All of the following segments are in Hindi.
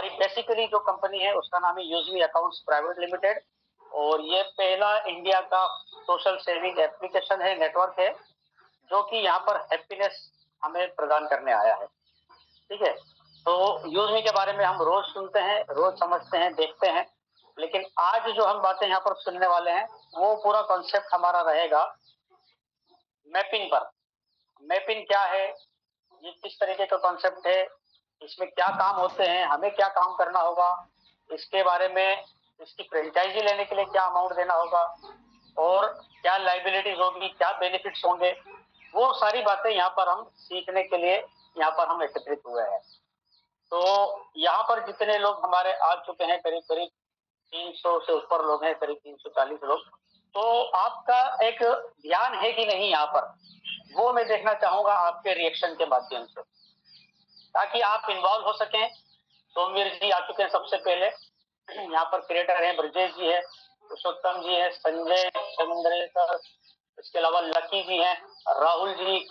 हमारी बेसिकली जो कंपनी है उसका नाम है यूजमी अकाउंट्स प्राइवेट लिमिटेड, और ये पहला इंडिया का सोशल सेविंग एप्लीकेशन है, नेटवर्क है, जो कि यहाँ पर हैप्पीनेस हमें प्रदान करने आया है। ठीक है, तो यूजमी के बारे में हम रोज सुनते हैं, रोज समझते हैं, देखते हैं, लेकिन आज जो हम बातें यहाँ पर सुनने वाले हैं वो पूरा कॉन्सेप्ट हमारा रहेगा मैपिंग पर। मैपिंग क्या है, ये किस तरीके का कॉन्सेप्ट है, इसमें क्या काम होते हैं, हमें क्या काम करना होगा, इसके बारे में, इसकी फ्रेंचाइजी लेने के लिए क्या अमाउंट देना होगा, और क्या लाइबिलिटीज होगी, क्या बेनिफिट्स होंगे, वो सारी बातें यहाँ पर हम सीखने के लिए यहाँ पर हम एकत्रित हुए हैं। तो यहाँ पर जितने लोग हमारे आ चुके हैं, करीब करीब 300 से ऊपर लोग हैं, करीब 340 लोग, तो आपका एक ध्यान है कि नहीं यहाँ पर, वो मैं देखना चाहूंगा आपके रिएक्शन के माध्यम से, ताकि आप इन्वॉल्व हो सकें। सोमवीर जी आ चुके हैं सबसे पहले, यहाँ पर क्रिएटर हैं, ब्रजेश जी है, पुरुषोत्तम जी है, संजय चंद्रेकर, इसके अलावा लकी जी हैं, राहुल जी,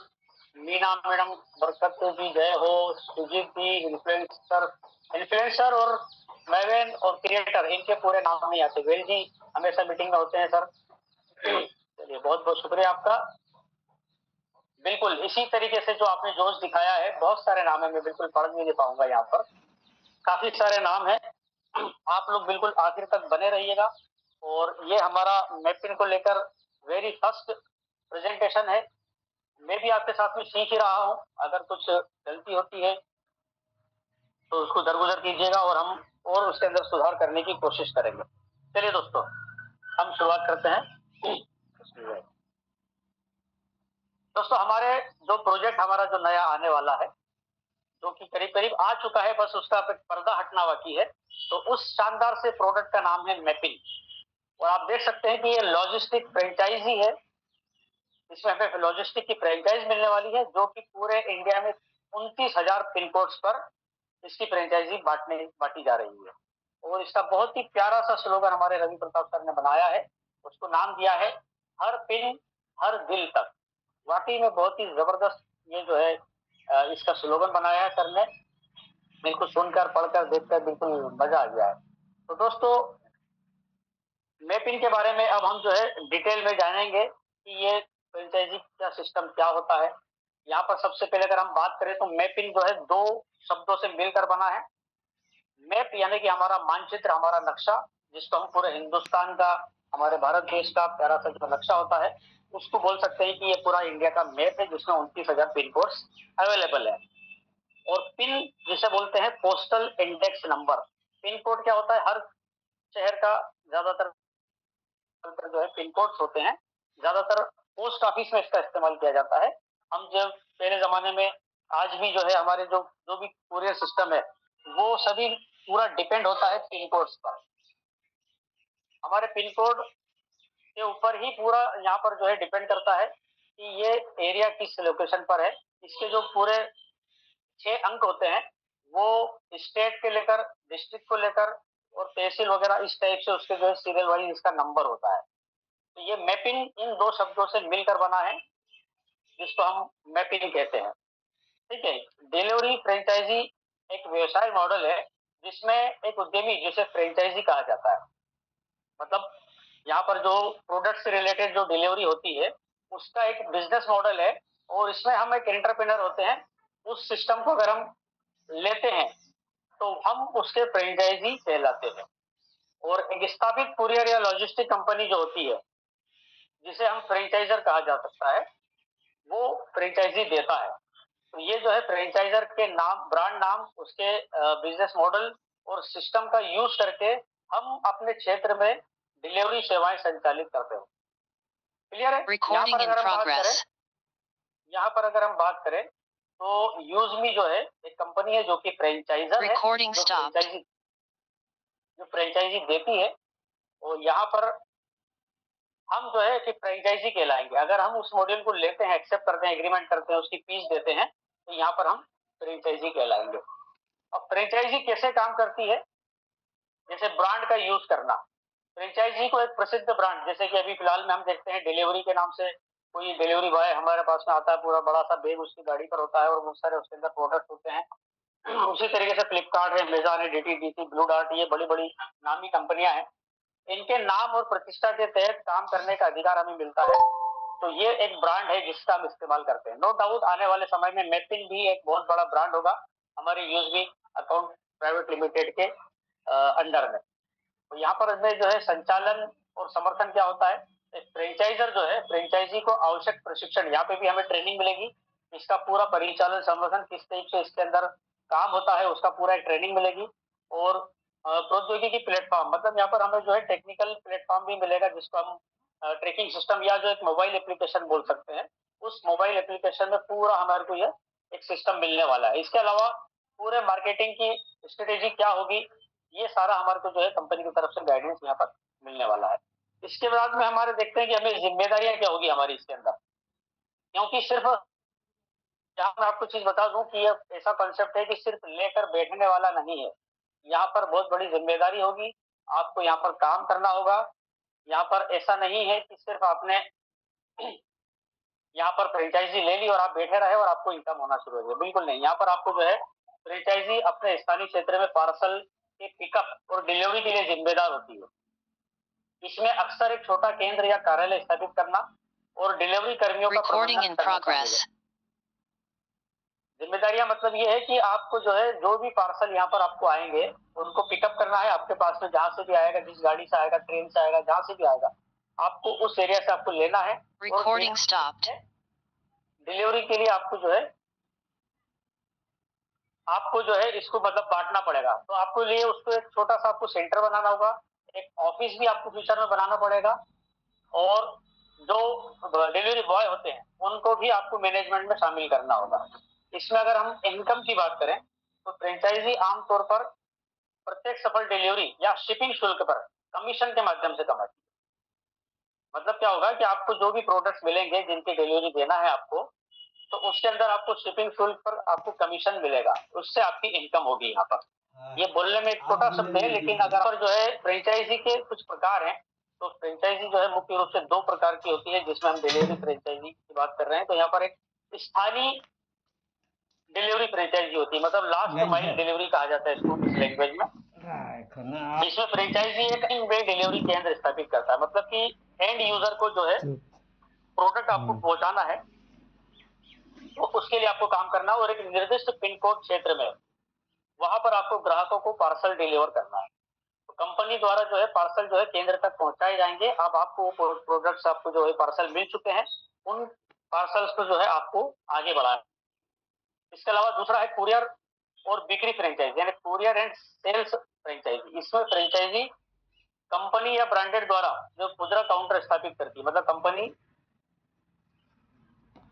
मीना मैडम, बरकत जी, जय हो, सुजीत जी, इन्फ्लुएंसर और मैवेन और क्रिएटर, इनके पूरे नाम नहीं आते। वेल जी हमेशा मीटिंग में होते हैं सर, चलिए बहुत बहुत शुक्रिया आपका। बिल्कुल इसी तरीके से जो आपने जोश दिखाया है, बहुत सारे नाम है, मैं बिल्कुल पढ़ नहीं पाऊंगा यहाँ पर, काफी सारे नाम है। आप लोग बिल्कुल आखिर तक बने रहिएगा, और ये हमारा मैपिंग को लेकर वेरी फर्स्ट प्रेजेंटेशन है। मैं भी आपके साथ में सीख ही रहा हूँ, अगर कुछ गलती होती है तो उसको दरगुजर कीजिएगा, और हम और उसके अंदर सुधार करने की कोशिश करेंगे। चलिए दोस्तों, हम शुरुआत करते हैं। दोस्तों, हमारे जो प्रोजेक्ट हमारा जो नया आने वाला है, जो कि करीब करीब आ चुका है, बस उसका पर्दा हटना बाकी है, तो उस शानदार से प्रोडक्ट का नाम है मैपिंग। और आप देख सकते हैं कि ये लॉजिस्टिक फ्रेंचाइजी है, इसमें हमें लॉजिस्टिक की फ्रेंचाइज मिलने वाली है, जो कि पूरे इंडिया में 29,000 पिन कोड्स पर इसकी फ्रेंचाइजी बांटी जा रही है। और इसका बहुत ही प्यारा सा स्लोगन हमारे रवि प्रताप सर ने बनाया है, उसको नाम दिया है हर पिन हर दिल तक। वाकई में बहुत ही जबरदस्त ये जो है इसका स्लोगन बनाया है सर ने, बिल्कुल सुनकर पढ़कर देखकर बिल्कुल मजा आ गया है। तो दोस्तों, मैपिंग के बारे में अब हम जो है डिटेल में जानेंगे कि ये फ्रेंचाइजी का सिस्टम क्या होता है। यहाँ पर सबसे पहले अगर हम बात करें तो मैपिंग जो है दो शब्दों से मिलकर बना है। मैप यानी कि हमारा मानचित्र, हमारा नक्शा, जिसको हम पूरे हिंदुस्तान का, हमारे भारत देश का प्यारा सा जो नक्शा होता है, उसको बोल सकते हैं कि ये पूरा इंडिया का मैप है, जिसमें 29,000 पिन कोड्स अवेलेबल है। और पिन जिसे बोलते हैं postal index number. Pin code क्या होता है, हर शहर का ज्यादातर जो है पिन कोड्स होते हैं, ज्यादातर पोस्ट ऑफिस में इसका इस्तेमाल किया जाता है। हम जब पहले जमाने में, आज भी जो है हमारे जो जो भी कुरियर सिस्टम है, वो सभी पूरा डिपेंड होता है पिन कोड्स पर। हमारे पिन कोड के ऊपर ही पूरा यहाँ पर जो है डिपेंड करता है कि ये एरिया किस लोकेशन पर है। इसके जो पूरे 6 अंक होते हैं, वो स्टेट के लेकर, डिस्ट्रिक्ट को लेकर और तहसील वगैरह, इस टाइप से उसके जो है सीरियल वाइज इसका नंबर होता है। तो ये मैपिंग इन दो शब्दों से मिलकर बना है, जिसको हम मैपिंग कहते हैं। ठीक है, डिलीवरी फ्रेंचाइजी एक व्यवसाय मॉडल है, जिसमें एक उद्यमी, जिसे फ्रेंचाइजी कहा जाता है, मतलब यहाँ पर जो प्रोडक्ट से रिलेटेड जो डिलीवरी होती है, उसका एक बिजनेस मॉडल है। और इसमें हम एक एंटरप्रेन्योर होते हैं। उस सिस्टम को अगर हम लेते हैं तो हम उसके फ्रेंचाइजी कहलाते हैं। और एक स्थापित कुरियर या लॉजिस्टिक कंपनी जो होती है, जिसे हम फ्रेंचाइजर कहा जा सकता है, वो फ्रेंचाइजी देता है। तो ये जो है फ्रेंचाइजर के नाम, ब्रांड नाम, उसके बिजनेस मॉडल और सिस्टम का यूज करके हम अपने क्षेत्र में डिलीवरी सेवाएं संचालित करते हैं। क्लियर है? यहाँ पर अगर हम बात करें तो यूजमी जो है एक कंपनी है, जो कि फ्रेंचाइजर है, जो फ्रेंचाइजी देती है। और यहाँ पर हम जो है कि फ्रेंचाइजी कहलाएंगे। अगर हम उस मॉड्यूल को लेते हैं, एक्सेप्ट करते हैं, एग्रीमेंट करते हैं, उसकी फीस देते हैं, तो यहाँ पर हम फ्रेंचाइजी कहलाएंगे। अब फ्रेंचाइजी कैसे काम करती है, जैसे ब्रांड का यूज करना। फ्रेंचाइजी को एक प्रसिद्ध ब्रांड, जैसे कि अभी फिलहाल में हम देखते हैं डिलीवरी के नाम से कोई डिलीवरी बॉय हमारे पास में आता है, पूरा बड़ा सा बैग उसकी गाड़ी पर होता है और बहुत सारे उसके अंदर प्रोडक्ट होते हैं। उसी तरीके से फ्लिपकार्ट है, अमेज़न है, डीटीडीसी, ब्लू डार्ट, ये बड़ी-बड़ी नामी कंपनियाँ हैं। इनके नाम और प्रतिष्ठा के तहत काम करने का अधिकार हमें मिलता है। तो ये एक ब्रांड है जिसका हम इस्तेमाल करते हैं। नो डाउट आने वाले समय में मेपिन भी एक बहुत बड़ा ब्रांड होगा हमारे यूएसबी अकाउंट प्राइवेट लिमिटेड के अंडर में। तो यहाँ पर इसमें जो है संचालन और समर्थन क्या होता है, एक फ्रेंचाइजर जो है फ्रेंचाइजी को आवश्यक प्रशिक्षण, यहाँ पे भी हमें ट्रेनिंग मिलेगी। इसका पूरा परिचालन संवर्धन किस तरीके से इसके अंदर काम होता है उसका पूरा एक ट्रेनिंग मिलेगी। और प्रौद्योगिकी प्लेटफॉर्म, मतलब यहाँ पर हमें जो है टेक्निकल प्लेटफॉर्म भी मिलेगा जिसको हम ट्रैकिंग सिस्टम या जो एक मोबाइल एप्लीकेशन बोल सकते हैं। उस मोबाइल एप्लीकेशन में पूरा हमारे को ये एक सिस्टम मिलने वाला है। इसके अलावा पूरे मार्केटिंग की स्ट्रेटेजी क्या होगी, ये सारा हमारे को जो है कंपनी की तरफ से गाइडेंस यहाँ पर मिलने वाला है। इसके बाद में हमारे देखते हैं कि हमें जिम्मेदारियां क्या होगी हमारी इसके अंदर, क्योंकि सिर्फ यहाँ मैं आपको चीज बता दूं कि ये ऐसा कॉन्सेप्ट है कि सिर्फ लेकर बैठने वाला नहीं है। यहाँ पर बहुत बड़ी जिम्मेदारी होगी, आपको यहाँ पर काम करना होगा। यहाँ पर ऐसा नहीं है कि सिर्फ आपने यहाँ पर फ्रेंचाइजी ले ली और आप बैठे रहे और आपको इनकम होना शुरू हो गया, बिल्कुल नहीं। यहाँ पर आपको जो है फ्रेंचाइजी अपने स्थानीय क्षेत्र में पार्सल के पिकअप और डिलीवरी के लिए जिम्मेदार होती है। इसमें अक्सर एक छोटा केंद्र या कार्यालय स्थापित करना और डिलीवरी कर्मियों का प्रबंधन करना शामिल है। जिम्मेदारियां मतलब ये है कि आपको जो है जो भी पार्सल यहाँ पर आपको आएंगे उनको पिकअप करना है आपके पास में, जहां से भी आएगा, जिस गाड़ी से आएगा, ट्रेन से आएगा, जहां से भी आएगा, आपको उस एरिया से आपको लेना है। Recording stopped. डिलीवरी के लिए आपको जो है इसको मतलब बांटना पड़ेगा। तो आपको लिए उसको एक छोटा सा आपको सेंटर बनाना होगा, एक ऑफिस भी आपको फ्यूचर में बनाना पड़ेगा, और जो डिलीवरी बॉय होते हैं उनको भी आपको मैनेजमेंट में शामिल करना होगा। इसमें अगर हम इनकम की बात करें तो फ्रेंचाइजी आमतौर पर प्रत्येक सफल डिलीवरी या शिपिंग शुल्क पर कमीशन के माध्यम से कमाती है। मतलब क्या होगा कि आपको जो भी प्रोडक्ट्स मिलेंगे जिनकी डिलीवरी देना है आपको, तो उसके अंदर आपको शिपिंग शुल्क पर आपको कमीशन मिलेगा, उससे आपकी इनकम होगी। यहाँ पर ये बोलने में एक छोटा शब्द है, लेकिन अगर जो है फ्रेंचाइजी के कुछ प्रकार हैं, तो फ्रेंचाइजी जो है मुख्य रूप से दो प्रकार की होती है जिसमें हम डिलीवरी फ्रेंचाइजी की बात कर रहे हैं। तो यहाँ पर एक स्थानीय डिलीवरी फ्रेंचाइजी होती है, मतलब लास्ट माइल डिलीवरी कहा जाता है इसको इस लैंग्वेज में। इसमें फ्रेंचाइजी एक इनवे डिलीवरी केंद्र स्थापित करता है, मतलब कि एंड यूजर को जो है प्रोडक्ट आपको पहुंचाना है, तो उसके लिए आपको काम करना है और एक निर्दिष्ट पिन कोड क्षेत्र में वहां पर आपको ग्राहकों को पार्सल डिलीवर करना है। तो कंपनी द्वारा जो है पार्सल जो है केंद्र तक पहुंचाए जाएंगे। अब आपको प्रोडक्ट्स आपको जो है पार्सल मिल चुके हैं, उन पार्सल्स को जो है आपको आगे बढ़ाना। इसके अलावा दूसरा है कुरियर और बिक्री फ्रेंचाइजी, यानी कुरियर एंड सेल्स फ्रेंचाइजी। इसमें फ्रेंचाइजी कंपनी या ब्रांडेड द्वारा जो खुदरा काउंटर स्थापित करती है, मतलब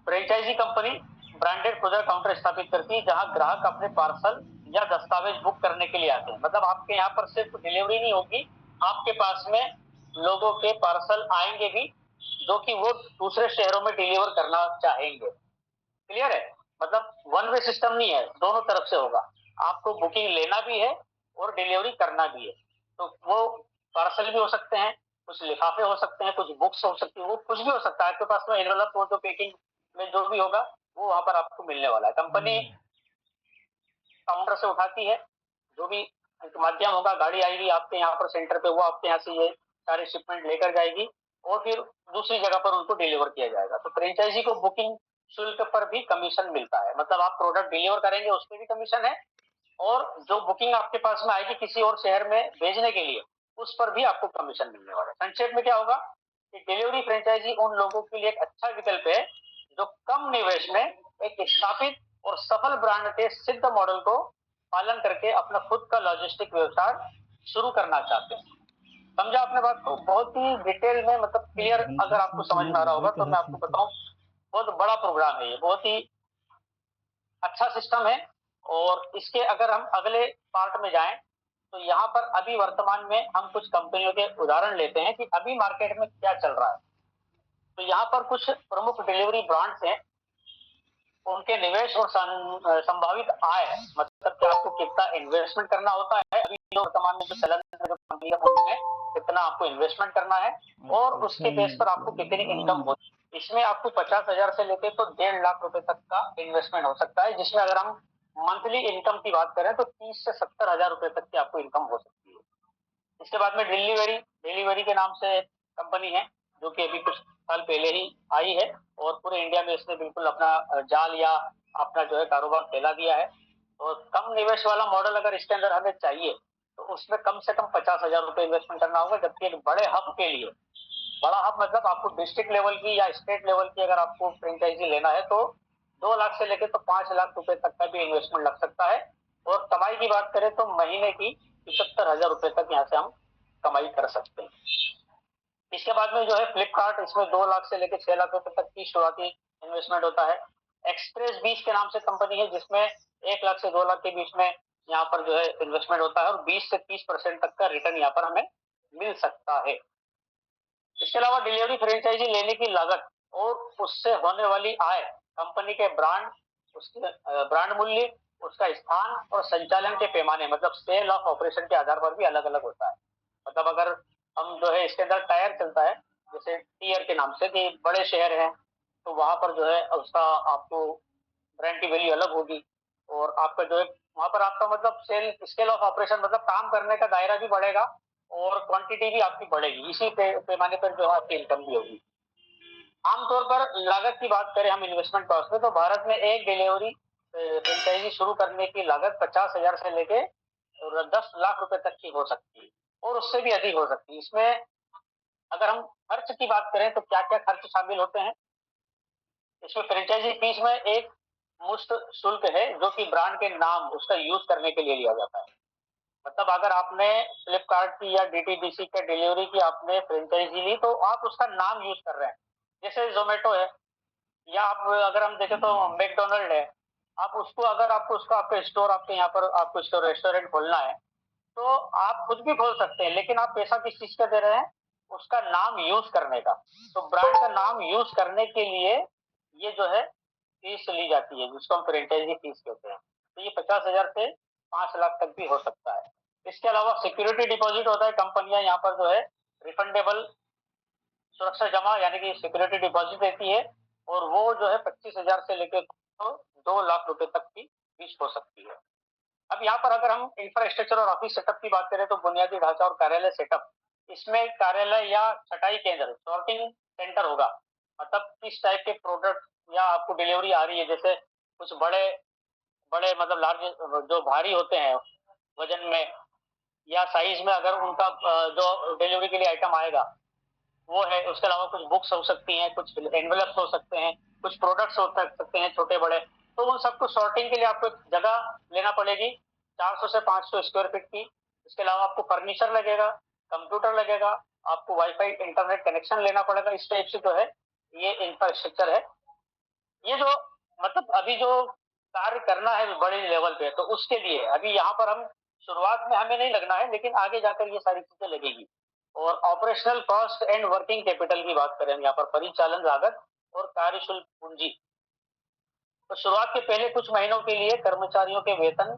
फ्रेंचाइजी कंपनी ब्रांडेड खुदरा काउंटर स्थापित करती है जहां ग्राहक अपने पार्सल या दस्तावेज बुक करने के लिए आते हैं। मतलब आपके यहाँ पर सिर्फ डिलीवरी नहीं होगी, आपके पास में लोगों के पार्सल आएंगे भी जो कि वो दूसरे शहरों में डिलीवर करना चाहेंगे। क्लियर है? मतलब वन वे सिस्टम नहीं है, दोनों तरफ से होगा। आपको बुकिंग लेना भी है और डिलीवरी करना भी है। तो वो पार्सल भी हो सकते हैं, कुछ लिफाफे हो सकते हैं, कुछ बुक्स हो सकती है, वो कुछ भी हो सकता है। आपके पास में एनवेलप हो, जो पैकिंग में जो भी होगा वो वहां पर आपको मिलने वाला है। कंपनी काउंटर से उठाती है, जो भी माध्यम होगा, गाड़ी आएगी आपके यहाँ पर सेंटर पे, वो आपके यहाँ से ये सारे शिपमेंट लेकर जाएगी और फिर दूसरी जगह पर उनको डिलीवर किया जाएगा। तो फ्रेंचाइजी को बुकिंग शुल्क पर भी कमीशन मिलता है, मतलब आप प्रोडक्ट डिलीवर करेंगे उस पर भी कमीशन है, और जो बुकिंग आपके पास में आएगी किसी और शहर में भेजने के लिए, उस पर भी आपको कमीशन मिलने वाला है। संक्षेप में क्या होगा कि डिलीवरी फ्रेंचाइजी उन लोगों के लिए एक अच्छा विकल्प है जो कम निवेश में एक स्थापित और सफल ब्रांड के सिद्ध मॉडल को पालन करके अपना खुद का लॉजिस्टिक व्यवसाय शुरू करना चाहते हैं। समझा आपने बात को? बहुत ही डिटेल में, मतलब क्लियर अगर आपको समझ में आ रहा होगा तो मैं आपको बताऊं, बहुत बड़ा प्रोग्राम है ये, बहुत ही अच्छा सिस्टम है। और इसके अगर हम अगले पार्ट में जाएं तो यहाँ पर अभी वर्तमान में हम कुछ कंपनियों के उदाहरण लेते हैं कि अभी मार्केट में क्या चल रहा है। तो यहाँ पर कुछ प्रमुख डिलीवरी ब्रांड्स हैं, उनके निवेश और संभावित आय, मतलब कि आपको कितना इन्वेस्टमेंट करना होता है, अभी जो वर्तमान में जो चलन में जो कंपनी है कितना आपको इन्वेस्टमेंट करना है, और उसके बेस पर आपको कितनी इनकम होती है। इसमें आपको 50,000 से लेके तो 1.5 लाख रुपए तक का इन्वेस्टमेंट हो सकता है, जिसमें अगर हम मंथली इनकम की बात करें तो 30 से 70 हजार रुपए तक की आपको इनकम हो सकती है। इसके बाद में डिलीवरी डिलीवरी के नाम से कंपनी है, जो कि अभी कुछ साल पहले ही आई है और पूरे इंडिया में इसने बिल्कुल अपना जाल या अपना जो है कारोबार फैला दिया है। और कम निवेश वाला मॉडल अगर इसके अंदर हमें चाहिए तो उसमें कम से कम 50 हजार रुपए इन्वेस्टमेंट करना होगा। जबकि एक बड़े हब के लिए, बड़ा हब मतलब आपको डिस्ट्रिक्ट लेवल की या स्टेट लेवल की अगर आपको फ्रेंचाइजी लेना है तो 2 लाख से लेकर तो 5 लाख रुपए तक का भी इन्वेस्टमेंट लग सकता है। और कमाई की बात करें तो महीने की 75 हजार रुपए तक यहाँ से हम कमाई कर सकते हैं। इसके बाद में जो है फ्लिपकार्ट, इसमें 2 लाख से लेकर 6 लाख रुपए तक की शुरुआती इन्वेस्टमेंट होता है। एक्सप्रेस 20 के नाम से कंपनी है, जिसमें 1 लाख से 2 लाख के बीच में यहाँ पर जो है इन्वेस्टमेंट होता है और 20 से 30% तक का रिटर्न यहाँ पर हमें मिल सकता है। इसके अलावा डिलीवरी फ्रेंचाइजी लेने की लागत और उससे होने वाली आय कंपनी के ब्रांड, उसके ब्रांड मूल्य, उसका स्थान और संचालन के पैमाने मतलब सेल ऑफ ऑपरेशन के आधार पर भी अलग अलग होता है। मतलब अगर हम जो है इसके अंदर टायर चलता है, जैसे टीयर के नाम से, कि बड़े शहर हैं तो वहां पर जो है उसका आपको ब्रांड की वैल्यू अलग होगी। और आपका जो है वहां पर आपका मतलब सेल स्केल ऑफ ऑपरेशन मतलब काम करने का दायरा भी बढ़ेगा और क्वांटिटी भी आपकी बढ़ेगी। इसी पैमाने पर जो है आपकी इनकम भी होगी। आमतौर पर लागत की बात करें हम इन्वेस्टमेंट कॉस्ट में, तो भारत में एक डिलीवरी फ्रेंचाइजी शुरू करने की लागत 50 हजार से लेके 10 लाख रुपए तक की हो सकती है और उससे भी अधिक हो सकती है। इसमें अगर हम खर्च की बात करें तो क्या क्या खर्च शामिल होते हैं। इसमें फ्रेंचाइजी फीस में एक मुफ्त शुल्क है जो कि ब्रांड के नाम उसका यूज करने के लिए लिया जाता है। मतलब अगर आपने फ्लिपकार्ट की या डीटीडीसी के डिलीवरी की आपने फ्रेंचाइजी ली तो आप उसका नाम यूज कर रहे हैं। जैसे जोमेटो है, या आप अगर हम देखें तो मैकडोनल्ड है, आप उसको अगर आपको उसका आपके स्टोर, आपके यहाँ पर आपको स्टोर रेस्टोरेंट खोलना है तो आप खुद भी खोल सकते हैं, लेकिन आप पैसा किस चीज का दे रहे हैं, उसका नाम यूज करने का। तो ब्रांड का नाम यूज करने के लिए ये जो है फीस ली जाती है, जिसको हम फ्रेंचाइजी फीस कहते हैं। तो ये 50 हजार से 5 लाख तक भी हो सकता है। इसके अलावा सिक्योरिटी डिपॉजिट होता है, कंपनियां यहाँ पर जो है रिफंडेबल सुरक्षा जमा यानी कि सिक्योरिटी डिपॉजिट देती है और वो जो है 25 हजार से लेकर तो 2 लाख रुपए तक की फीस हो सकती है। अब यहाँ पर अगर हम इंफ्रास्ट्रक्चर और ऑफिस सेटअप की बात करें तो बुनियादी ढांचा और कार्यालय सेटअप, इसमें कार्यालय या छटाई केंद्र, सॉर्टिंग सेंटर होगा। मतलब किस टाइप के प्रोडक्ट या आपको डिलीवरी आ रही है, जैसे कुछ बड़े बड़े मतलब लार्ज जो भारी होते हैं वजन में या साइज में, अगर उनका जो डिलीवरी के लिए आइटम आएगा वो है। उसके अलावा कुछ बुक्स हो सकती हैं, कुछ एनवेलप्स हो सकते हैं, कुछ प्रोडक्ट्स हो सकते हैं छोटे बड़े। तो उन सबको सॉर्टिंग के लिए आपको एक जगह लेना पड़ेगी 400 से 500 स्क्वायर फीट की। इसके अलावा आपको फर्नीचर लगेगा, कंप्यूटर लगेगा, आपको वाईफाई इंटरनेट कनेक्शन लेना पड़ेगा। इस टाइप से जो है ये इंफ्रास्ट्रक्चर है। ये जो मतलब अभी जो कार्य करना है बड़े लेवल पे, तो उसके लिए अभी यहाँ पर हम शुरुआत में हमें नहीं लगना है, लेकिन आगे जाकर ये सारी चीजें लगेगी। और operational cost and working capital की बात करें हम यहाँ पर, परिचालन लागत और कार्यशुल्क पूंजी। तो शुरुआत के पहले कुछ महीनों के लिए कर्मचारियों के वेतन,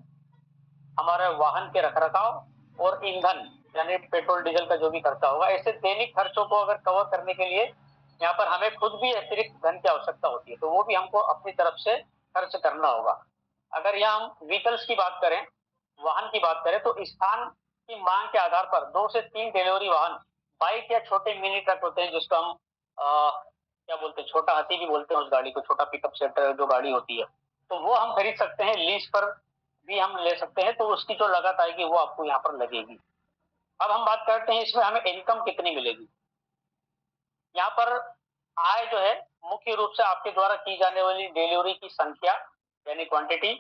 हमारे वाहन के रखरखाव और ईंधन यानी पेट्रोल डीजल का जो भी खर्चा होगा, ऐसे दैनिक खर्चों को अगर कवर करने के लिए यहाँ पर हमें खुद भी अतिरिक्त धन की आवश्यकता होती है, तो वो भी हमको अपनी तरफ से खर्च करना होगा। अगर यहाँ हम व्हीकल्स की बात करें, वाहन की बात करें, तो स्थान की मांग के आधार पर 2 से 3 डिलीवरी वाहन, बाइक या छोटे मिनी ट्रक होते हैं, जिसको हम क्या बोलते हैं, छोटा हाथी भी बोलते हैं उस गाड़ी को, छोटा पिकअप सेट जो गाड़ी होती है, तो वो हम खरीद सकते हैं। लीज पर भी हम ले सकते हैं, तो उसकी जो लागत आएगी वो आपको यहाँ पर लगेगी। अब हम बात करते हैं इसमें हमें इनकम कितनी मिलेगी। यहाँ पर आय जो है मुख्य रूप से आपके द्वारा की जाने वाली डिलीवरी की संख्या यानी क्वांटिटी,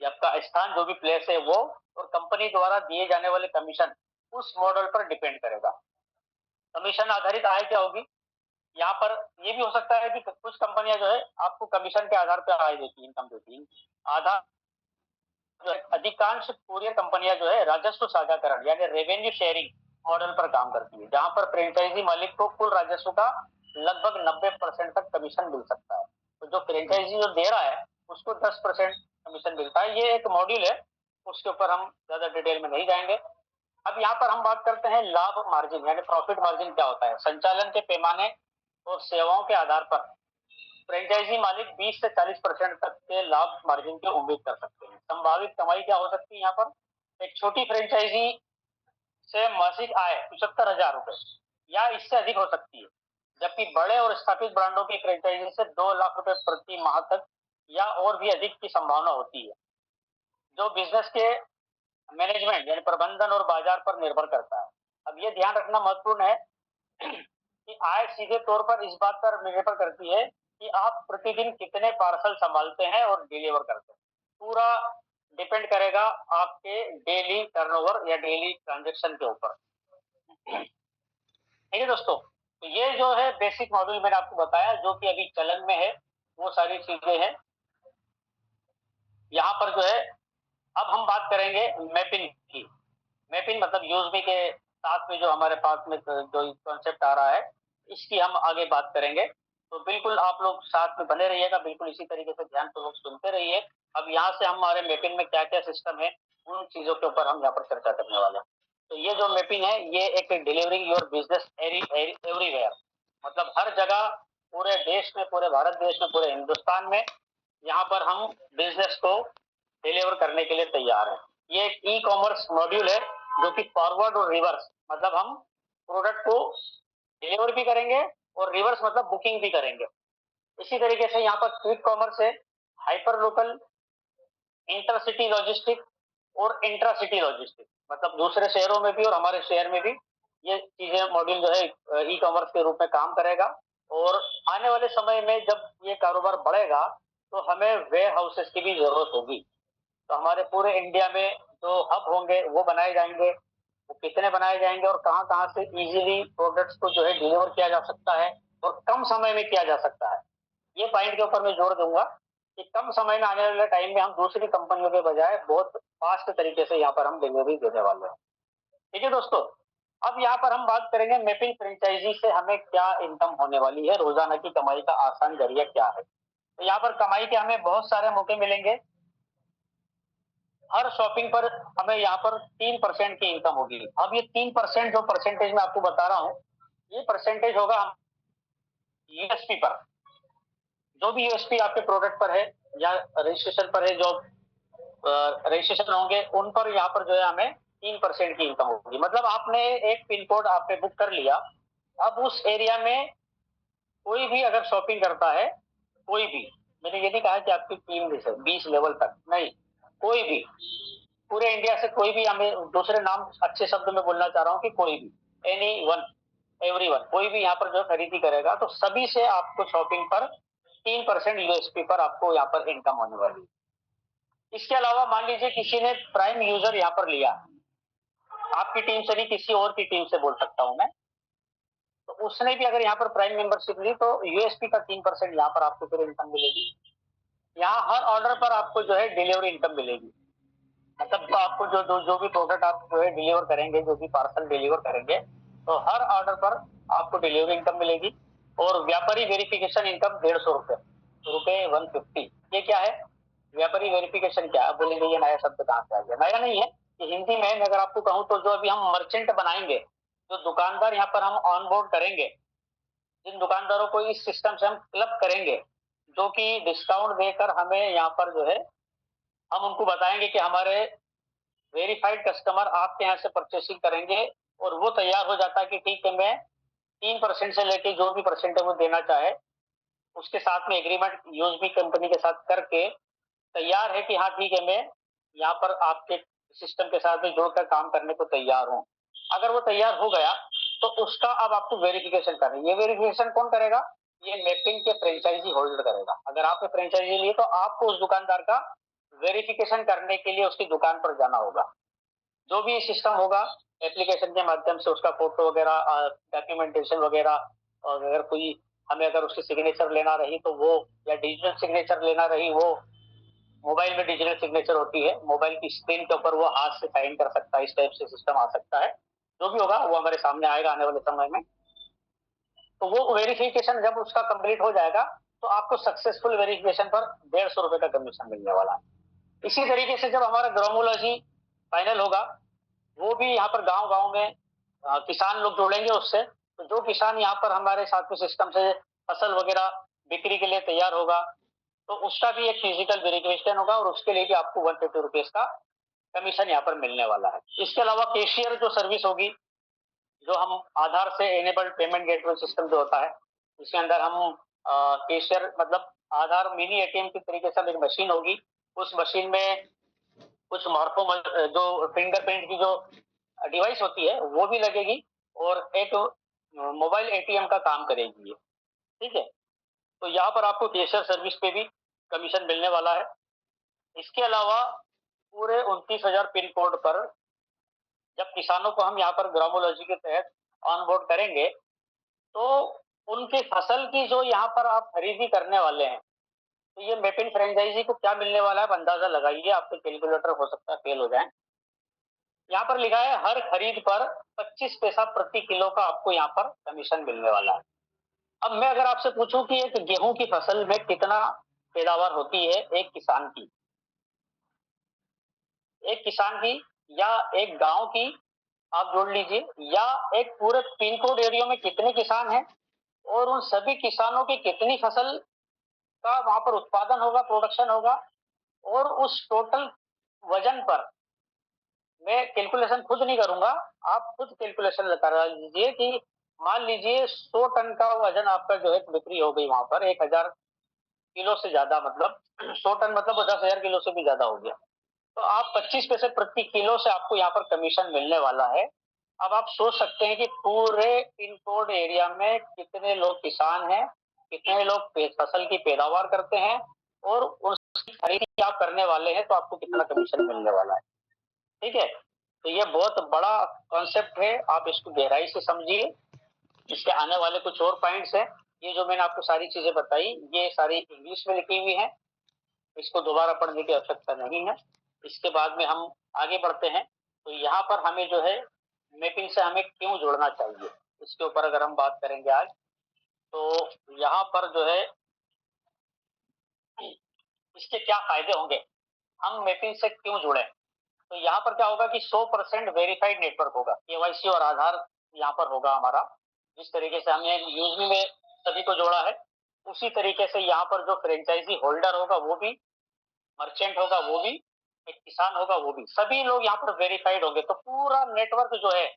या आपका स्थान जो भी प्लेस है वो, और कंपनी द्वारा दिए जाने वाले कमीशन, उस मॉडल पर डिपेंड करेगा। कमीशन आधारित आय क्या होगी, यहाँ पर ये भी हो सकता है कि कुछ कंपनियां जो है आपको कमीशन के आधार पर आय देती है, इनकम देती है। आधार जो है अधिकांश कुरियर कंपनियां जो है राजस्व साझाकरण यानी रेवेन्यू शेयरिंग मॉडल पर काम करती है, जहां पर फ्रेंचाइजी मालिक को कुल राजस्व का लगभग 90% तक कमीशन मिल सकता है। तो जो फ्रेंचाइजी जो दे रहा है उसको 10% कमीशन मिलता है। ये एक मॉड्यूल है, उसके ऊपर हम ज्यादा डिटेल में नहीं जाएंगे। अब यहाँ पर हम बात करते हैं लाभ मार्जिन यानी प्रॉफिट मार्जिन क्या होता है। संचालन के पैमाने और सेवाओं के आधार पर फ्रेंचाइजी मालिक 20 से 40% तक के लाभ मार्जिन की उम्मीद कर सकते हैं। संभावित कमाई क्या हो सकती है यहाँ पर? एक छोटी फ्रेंचाइजी से मासिक आय 75,000 रुपए या इससे अधिक हो सकती है, जबकि बड़े और स्थापित ब्रांडों की फ्रेंचाइजी से 2 लाख रुपए प्रति माह तक या और भी अधिक की संभावना होती है, जो बिजनेस के मैनेजमेंट यानी प्रबंधन और बाजार पर निर्भर करता है। अब ये ध्यान रखना महत्वपूर्ण है कि आय सीधे तौर पर इस बात पर निर्भर करती है कि आप प्रतिदिन कितने पार्सल संभालते हैं और डिलीवर करते हैं। पूरा डिपेंड करेगा आपके डेली टर्नओवर या डेली ट्रांजैक्शन के ऊपर। ठीक है दोस्तों, तो ये जो है बेसिक मॉड्यूल मैंने आपको बताया जो कि अभी चलन में है, वो सारी चीजें हैं यहाँ पर जो है। अब हम बात करेंगे मैपिंग की। मैपिंग मतलब यूजमी के साथ में जो हमारे पास में जो कॉन्सेप्ट आ रहा है, इसकी हम आगे बात करेंगे। तो बिल्कुल आप लोग साथ में बने रहिएगा, बिल्कुल इसी तरीके से ध्यानपूर्वक सुनते रहिए। अब यहाँ से हमारे मैपिंग में क्या क्या सिस्टम है, उन चीजों के ऊपर हम यहाँ पर चर्चा करने वाले हैं। तो ये जो मैपिंग है, ये एक डिलीवरिंग योर बिजनेस एवरीवेयर, मतलब हर जगह, पूरे देश में, पूरे भारत देश में, पूरे हिंदुस्तान में यहाँ पर हम बिजनेस को डिलीवर करने के लिए तैयार है। ये एक ई कॉमर्स मॉड्यूल है जो कि फॉरवर्ड और रिवर्स, मतलब हम प्रोडक्ट को डिलीवर भी करेंगे और रिवर्स मतलब बुकिंग भी करेंगे। इसी तरीके से यहाँ पर क्विक कॉमर्स है, हाइपर लोकल, इंटरसिटी लॉजिस्टिक और इंट्रासिटी लॉजिस्टिक, मतलब दूसरे शहरों में भी और हमारे शहर में भी ये चीजें मॉड्यूल जो है ई कॉमर्स के रूप में काम करेगा। और आने वाले समय में जब ये कारोबार बढ़ेगा तो हमें वेयर हाउसेस की भी जरूरत होगी। तो हमारे पूरे इंडिया में जो हब होंगे वो बनाए जाएंगे, वो कितने बनाए जाएंगे और कहाँ कहाँ से इजीली प्रोडक्ट्स को जो है डिलीवर किया जा सकता है और कम समय में किया जा सकता है, ये पॉइंट के ऊपर मैं जोर दूंगा कि कम समय में आने वाले टाइम में हम दूसरी कंपनियों के बजाय बहुत फास्ट तरीके से यहाँ पर हम डिलीवरी देने वाले हैं। ठीक है दोस्तों, अब यहाँ पर हम बात करेंगे मैपिंग फ्रेंचाइजी से हमें क्या इनकम होने वाली है, रोजाना की कमाई का आसान जरिया क्या है। तो यहाँ पर कमाई के हमें बहुत सारे मौके मिलेंगे। हर शॉपिंग पर हमें यहाँ पर 3% की इनकम होगी। अब ये 3% जो परसेंटेज मैं आपको बता रहा हूँ, ये परसेंटेज होगा यूएसपी पर। जो भी यूएसपी आपके प्रोडक्ट पर है या रजिस्ट्रेशन पर है, जो रजिस्ट्रेशन होंगे उन पर यहाँ पर जो है हमें 3% की इनकम होगी। मतलब आपने एक पिन कोड आपने बुक कर लिया, अब उस एरिया में कोई भी अगर शॉपिंग करता है, कोई भी, मैंने ये नहीं कहा कि आपकी टीम में से 20 लेवल तक नहीं, कोई भी पूरे इंडिया से कोई भी, हमें दूसरे नाम अच्छे शब्द में बोलना चाह रहा हूँ कि कोई भी, एनी वन, एवरीवन, कोई भी यहाँ पर जो खरीदी करेगा तो सभी से आपको शॉपिंग पर 3% यूएसपी पर आपको यहाँ पर इनकम होने वाली है। इसके अलावा मान लीजिए किसी ने प्राइम यूजर यहाँ पर लिया, आपकी टीम से नहीं किसी और की टीम से बोल सकता हूं मैं, तो उसने भी अगर यहाँ पर प्राइम मेंबरशिप ली तो यूएसपी का 3% यहाँ पर आपको फिर इनकम मिलेगी। यहाँ हर ऑर्डर पर आपको जो है डिलीवरी इनकम मिलेगी। मतलब तो आपको जो भी प्रोडक्ट आप जो है डिलीवर करेंगे, जो भी पार्सल डिलीवर करेंगे, तो हर ऑर्डर पर आपको डिलीवरी इनकम मिलेगी। और व्यापारी वेरिफिकेशन इनकम 150 रुपए 150। ये क्या है व्यापारी वेरिफिकेशन? क्या है बोलेंगे ये नया शब्द कहाँ से आ गया? नया नहीं है, ये हिंदी में अगर आपको कहूँ तो जो अभी हम मर्चेंट बनाएंगे, जो दुकानदार यहाँ पर हम ऑन बोर्ड करेंगे, जिन दुकानदारों को इस सिस्टम से हम क्लब करेंगे, जो कि डिस्काउंट देकर हमें यहाँ पर जो है हम उनको बताएंगे कि हमारे वेरीफाइड कस्टमर आपके यहाँ से परचेसिंग करेंगे और वो तैयार हो जाता है कि ठीक है मैं 3% से लेके जो भी परसेंट है वो देना चाहे, उसके साथ में एग्रीमेंट यूएसबी कंपनी के साथ करके तैयार है कि हाँ ठीक है मैं यहाँ पर आपके सिस्टम के साथ में जोड़कर काम करने को तैयार हूँ। अगर वो तैयार हो गया तो उसका अब आपको वेरिफिकेशन करना है। ये वेरिफिकेशन कौन करेगा? ये मैपिंग के फ्रेंचाइजी होल्डर करेगा। अगर आपने फ्रेंचाइजी ली तो आपको उस दुकानदार का वेरिफिकेशन करने के लिए उसकी दुकान पर जाना होगा। जो भी सिस्टम होगा एप्लीकेशन के माध्यम से उसका फोटो वगैरह, डॉक्यूमेंटेशन वगैरह, और अगर कोई हमें अगर उसकी सिग्नेचर लेना रही तो वो, या डिजिटल सिग्नेचर लेना रही, वो मोबाइल में डिजिटल सिग्नेचर होती है, मोबाइल की स्क्रीन के ऊपर वो हाथ से साइन कर सकता है, इस टाइप से सिस्टम आ सकता है। जो भी होगा वो हमारे सामने आएगा आने वाले समय में। तो वो वेरिफिकेशन जब उसका कंप्लीट हो जाएगा तो आपको सक्सेसफुल वेरिफिकेशन पर 150 रुपए का कमीशन मिलने वाला है। इसी तरीके से जब हमारा ग्रोमोलॉजी फाइनल होगा, वो भी यहाँ पर गांव गांव में किसान लोग जुड़ेंगे उससे। तो जो किसान यहाँ पर हमारे साथ में सिस्टम से फसल वगैरह बिक्री के लिए तैयार होगा तो उसका भी एक फिजिकल वेरिफिकेशन होगा और उसके लिए भी आपको 150 रुपीज का कमीशन यहाँ पर मिलने वाला है। इसके अलावा कैशियर जो सर्विस होगी, जो हम आधार से एनेबल्ड पेमेंट गेटवे सिस्टम जो होता है, उसके अंदर हम कैशियर मतलब आधार मिनी एटीएम की तरीके से एक मशीन होगी, उस मशीन में कुछ मार्को जो फिंगरप्रिंट की जो डिवाइस होती है वो भी लगेगी और एक मोबाइल एटीएम का काम करेगी ये, ठीक है। तो यहाँ पर आपको कैशियर सर्विस पे भी कमीशन मिलने वाला है। इसके अलावा पूरे 29,000 पिन कोड पर जब किसानों को हम यहाँ पर ग्रामोलॉजी के तहत ऑन बोर्ड करेंगे तो उनकी फसल की जो यहाँ पर आप खरीदी करने वाले हैं, तो ये मेपिन फ्रेंचाइजी को क्या मिलने वाला है अंदाजा लगाइए, आपके कैलकुलेटर हो सकता है फेल हो जाए। यहाँ पर लिखा है हर खरीद पर 25 पैसा प्रति किलो का आपको यहाँ पर कमीशन मिलने वाला है। अब मैं अगर आपसे पूछूं कि एक गेहूं की फसल में कितना पैदावार होती है एक किसान की या एक गांव की आप जोड़ लीजिए, या एक पूरे पिन कोड एरिया में कितने किसान हैं और उन सभी किसानों की कितनी फसल का वहां पर उत्पादन होगा, प्रोडक्शन होगा, और उस टोटल वजन पर मैं कैलकुलेशन खुद नहीं करूंगा, आप खुद कैलकुलेशन करा लीजिए कि मान लीजिए 100 टन का वजन आपका जो है बिक्री हो गई वहां पर 1,000 किलो से ज्यादा, मतलब 100 टन मतलब 10,000 किलो से भी ज्यादा हो गया, तो आप 25 पैसे प्रति किलो से आपको यहाँ पर कमीशन मिलने वाला है। अब आप सोच सकते हैं कि पूरे पिन कोड एरिया में कितने लोग किसान हैं, कितने लोग फसल की पैदावार करते हैं और उसकी खरीदी आप करने वाले हैं, तो आपको कितना कमीशन मिलने वाला है, ठीक है। तो ये बहुत बड़ा कॉन्सेप्ट है, आप इसको गहराई से समझिए। इसके आने वाले कुछ और पॉइंट्स हैं, ये जो मैंने आपको सारी चीजें बताई ये सारी इंग्लिश में लिखी हुई है, इसको दोबारा पढ़ने की आवश्यकता नहीं है। इसके बाद में हम आगे बढ़ते हैं, तो यहाँ पर हमें जो है मैपिंग से हमें क्यों जुड़ना चाहिए, इसके ऊपर अगर हम बात करेंगे आज, तो यहाँ पर जो है इसके क्या फायदे होंगे, हम मैपिंग से क्यों जुड़े। तो यहाँ पर क्या होगा कि 100% वेरीफाइड नेटवर्क होगा, केवाईसी और आधार यहाँ पर होगा हमारा, जिस तरीके से हमने यूजली में सभी को जोड़ा है उसी तरीके से यहाँ पर जो फ्रेंचाइजी होल्डर होगा वो भी, मर्चेंट होगा वो भी, एक किसान होगा वो भी, सभी लोग यहाँ पर वेरीफाइड होंगे। तो पूरा नेटवर्क जो है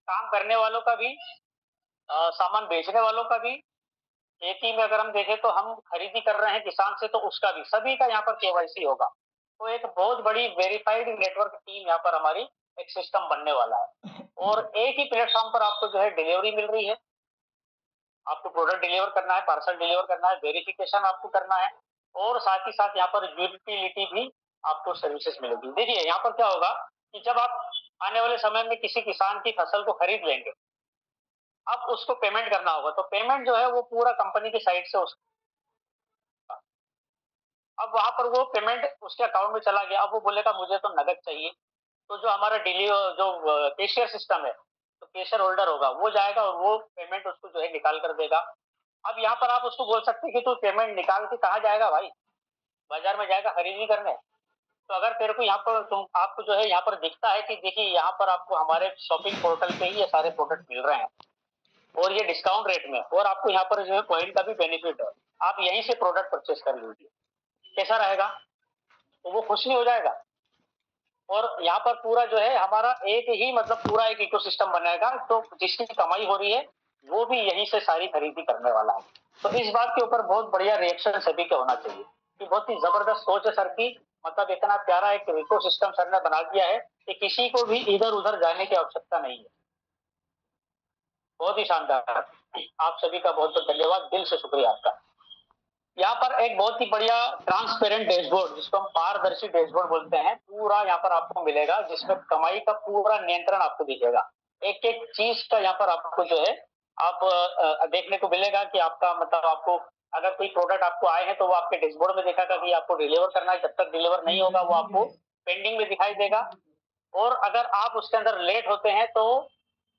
काम करने वालों का भी, सामान बेचने वालों का भी, खेती में अगर हम देखें तो हम खरीदी कर रहे हैं किसान से तो उसका भी, सभी का यहाँ पर केवाईसी होगा। तो एक बहुत बड़ी वेरीफाइड नेटवर्क टीम यहाँ पर हमारी एक सिस्टम बनने वाला है, और एक ही प्लेटफॉर्म पर आपको जो है डिलीवरी मिल रही है, आपको प्रोडक्ट डिलीवर करना है, पार्सल डिलीवर करना है, वेरिफिकेशन आपको करना है, और साथ ही साथ यहाँ पर यूटिलिटी भी आपको सर्विसेज मिलेगी। देखिए यहाँ पर क्या होगा कि जब आप आने वाले समय में किसी किसान की फसल को खरीद लेंगे, अब उसको पेमेंट करना होगा, तो पेमेंट जो है वो पूरा कंपनी की साइड से अब वहां पर वो पेमेंट उसके अकाउंट में चला गया, अब वो बोलेगा मुझे तो नगद चाहिए, तो जो हमारा डिलीवर जो कैशियर सिस्टम है, तो कैशियर होल्डर होगा वो जाएगा और वो पेमेंट उसको जो है निकाल कर देगा। अब यहाँ पर आप उसको बोल सकते हैं कि तू पेमेंट निकाल के कहाँ जाएगा भाई, बाजार में जाएगा खरीदी करने। तो अगर तेरे को यहाँ पर आपको जो है यहाँ पर दिखता है कि देखिए यहाँ पर आपको हमारे शॉपिंग पोर्टल पे ही ये सारे प्रोडक्ट मिल रहे हैं और ये डिस्काउंट रेट में, और आपको यहाँ पर जो है पॉइंट का भी बेनिफिट है, आप यहीं से प्रोडक्ट परचेस कर लीजिए, कैसा रहेगा, तो वो खुश नहीं हो जाएगा। और यहाँ पर पूरा जो है हमारा एक ही मतलब पूरा एक इकोसिस्टम बनेगा, तो जिसकी कमाई हो रही है वो भी यहीं से सारी खरीदी करने वाला है। तो इस बात के ऊपर बहुत बढ़िया रिएक्शन सभी का होना चाहिए कि बहुत ही जबरदस्त सोच है सर की, मतलब इतना प्यारा एक इकोसिस्टम सर ने बना दिया है कि किसी को भी इधर उधर जाने की आवश्यकता नहीं है। बहुत ही शानदार, आप सभी का बहुत बहुत धन्यवाद, दिल से शुक्रिया आपका। यहाँ पर एक बहुत ही बढ़िया ट्रांसपेरेंट डैशबोर्ड, जिसको हम पारदर्शी डैशबोर्ड बोलते हैं, पूरा यहाँ पर आपको मिलेगा, जिसमें कमाई का पूरा नियंत्रण आपको दिखेगा, एक एक चीज का यहाँ पर आपको जो है आप देखने को मिलेगा कि आपका मतलब आपको अगर कोई प्रोडक्ट आपको आए हैं तो वो आपके डैशबोर्ड में दिखाएगा कि आपको डिलीवर करना है, जब तक डिलीवर नहीं होगा वो आपको पेंडिंग में दिखाई देगा, और अगर आप उसके अंदर लेट होते हैं तो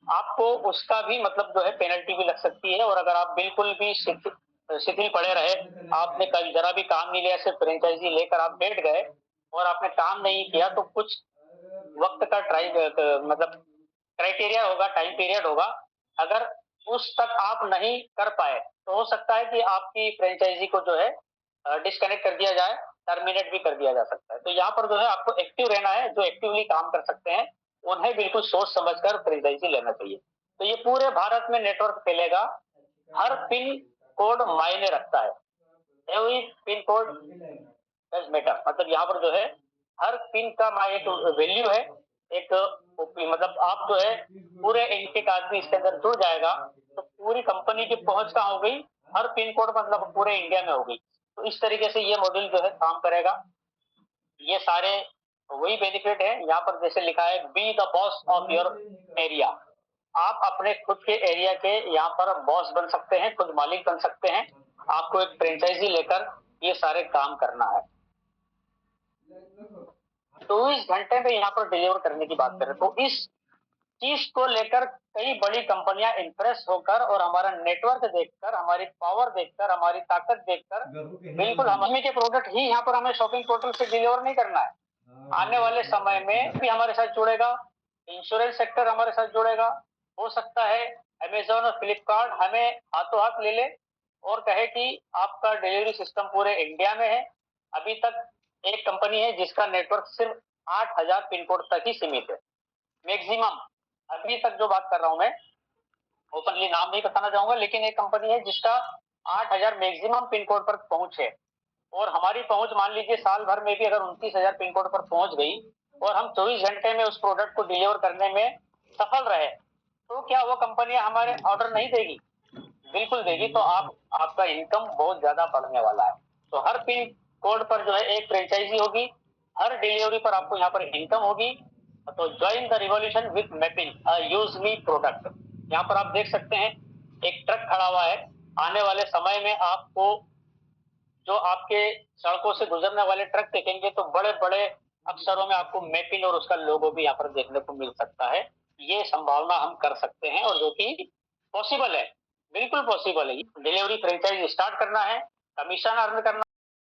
आपको उसका भी मतलब जो है पेनल्टी भी लग सकती है। और अगर आप बिल्कुल भी शिथिल पड़े रहे, आपने कभी जरा भी काम नहीं लिया, सिर्फ फ्रेंचाइजी लेकर आप बैठ गए और आपने काम नहीं किया, तो कुछ वक्त का मतलब क्राइटेरिया होगा, टाइम पीरियड होगा, अगर उस तक आप नहीं कर पाए तो हो सकता है कि आपकी फ्रेंचाइजी को जो है डिस्कनेक्ट कर दिया जाए, टर्मिनेट भी कर दिया जा सकता है। तो यहाँ पर जो है आपको एक्टिव रहना है, जो एक्टिवली काम कर सकते हैं उन्हें बिल्कुल सोच समझकर फ्रेंचाइजी लेना चाहिए। तो ये पूरे भारत में नेटवर्क फैलेगा। हर पिन कोड मायने रखता है, every pin code does matter. मतलब यहाँ पर जो है हर पिन का एक वैल्यू है, एक मतलब आप जो है पूरे एक आदमी इसके अंदर जुड़ जाएगा तो पूरी कंपनी की पहुंच कहाँ हो गई, हर पिन कोड मतलब पूरे इंडिया में हो गई। तो इस तरीके से ये मॉड्यूल जो है काम करेगा। ये सारे वही बेनिफिट है यहाँ पर जैसे लिखा है be the boss of your area. आप अपने खुद के एरिया के यहाँ पर बॉस बन सकते हैं, खुद मालिक बन सकते हैं। आपको एक फ्रेंचाइजी लेकर ये सारे काम करना है। 24 घंटे में यहाँ पर डिलीवर करने की बात करें तो इस चीज को लेकर कई बड़ी कंपनियां इंप्रेस होकर और हमारा नेटवर्क देखकर, हमारी पावर देखकर, हमारी ताकत देखकर बिल्कुल हमें के प्रोडक्ट ही यहाँ पर हमें शॉपिंग पोर्टल से डिलीवर नहीं करना है। आने वाले समय में भी हमारे साथ जुड़ेगा, इंश्योरेंस सेक्टर हमारे साथ जुड़ेगा। हो सकता है अमेजोन और फ्लिपकार्ट हमें हाथों हाथ ले ले और कहे कि आपका डिलीवरी सिस्टम पूरे इंडिया में है। अभी तक एक कंपनी है जिसका नेटवर्क सिर्फ 8,000 पिन कोड तक ही सीमित है मैक्सिमम। अभी तक जो बात कर रहा हूं मैं, ओपनली नाम नहीं बताना चाहूंगा, लेकिन एक कंपनी है जिसका 8,000 मैक्सिमम पिन कोड पर पहुंच है। और हमारी पहुंच मान लीजिए साल भर में भी अगर 29,000 पिन कोड पर पहुंच गई और हम 24 घंटे में उस प्रोडक्ट को डिलीवर करने में सफल रहे तो क्या वो कंपनियां हमारे ऑर्डर नहीं देगी? बिल्कुल देगी। तो आपका इनकम बहुत ज्यादा बढ़ने वाला है। तो हर पिन कोड पर जो है एक फ्रेंचाइजी होगी, हर डिलीवरी पर आपको यहाँ पर इनकम होगी। तो join the revolution with mappin use me product. यहाँ पर आप देख सकते हैं एक ट्रक खड़ा हुआ है। आने वाले समय में आपको जो आपके सड़कों से गुजरने वाले ट्रक देखेंगे तो बड़े बड़े अक्षरों में आपको मैपिन और उसका लोगो भी यहाँ पर देखने को मिल सकता है। ये संभावना हम कर सकते हैं और जो कि पॉसिबल है, बिल्कुल पॉसिबल है। डिलीवरी फ्रेंचाइज स्टार्ट करना है, कमीशन अर्न करना